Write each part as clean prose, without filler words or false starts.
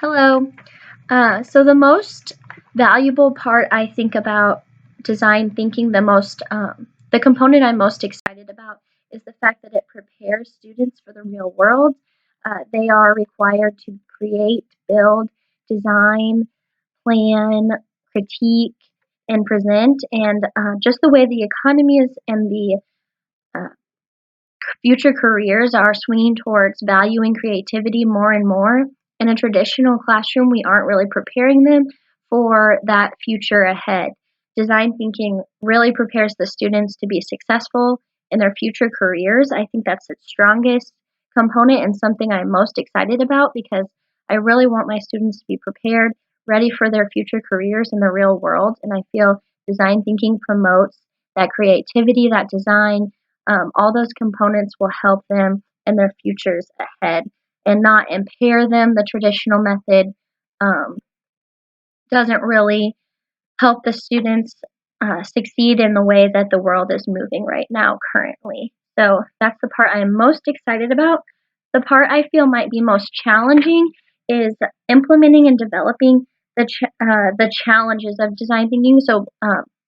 Hello. So the most valuable part I think about design thinking, the component I'm most excited about is the fact that it prepares students for the real world. They are required to create, build, design, plan, critique, and present. And just the way the economy is and the uh, future careers are swinging towards valuing creativity more and more. In a traditional classroom, we aren't really preparing them for that future ahead. Design thinking really prepares the students to be successful in their future careers. I think that's its strongest component and something I'm most excited about because I really want my students to be prepared, ready for their future careers in the real world. And I feel design thinking promotes that creativity, that design, all those components will help them in their futures ahead and not impair them. The traditional method um, doesn't really help the students succeed in the way that the world is moving right now currently. So that's the part I'm most excited about. The part I feel might be most challenging is implementing and developing the challenges of design thinking. So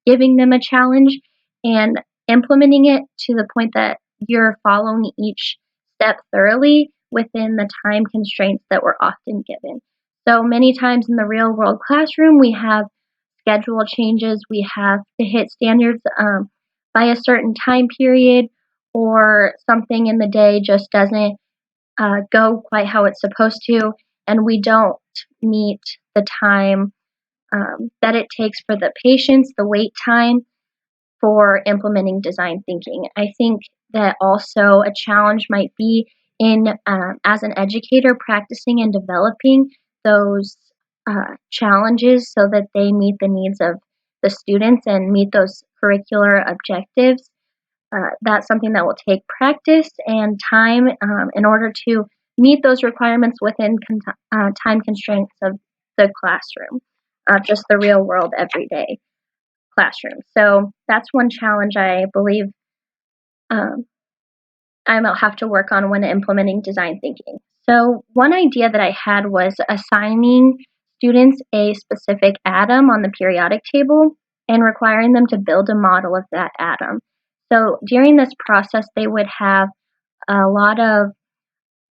giving them a challenge and implementing it to the point that you're following each step thoroughly within the time constraints that we're often given. So many times in the real world classroom, we have schedule changes. We have to hit standards by a certain time period, or something in the day just doesn't go quite how it's supposed to, and we don't meet the time that it takes for the patients, the wait time for implementing design thinking. I think that also a challenge might be in, as an educator, practicing and developing those challenges so that they meet the needs of the students and meet those curricular objectives. That's something that will take practice and time in order to meet those requirements within time constraints of the classroom, just the real world everyday classroom. So that's one challenge I believe um, I'll have to work on when implementing design thinking. So one idea that I had was assigning students a specific atom on the periodic table and requiring them to build a model of that atom. So during this process, they would have a lot of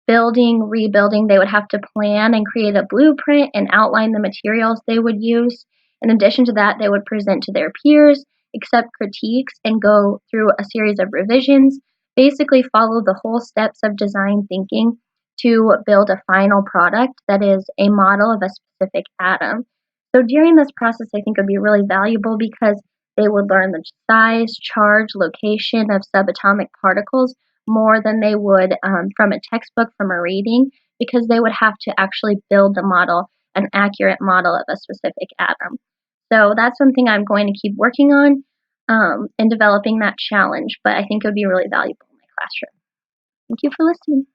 building, rebuilding. They would have to plan and create a blueprint and outline the materials they would use. In addition to that, they would present to their peers, accept critiques, and go through a series of revisions. Basically, follow the whole steps of design thinking to build a final product that is a model of a specific atom. So during this process, I think it would be really valuable because they would learn the size, charge, location of subatomic particles more than they would from a textbook, from a reading, because they would have to actually build the model, an accurate model of a specific atom. So that's something I'm going to keep working on and developing that challenge, but I think it would be really valuable in my classroom. Thank you for listening.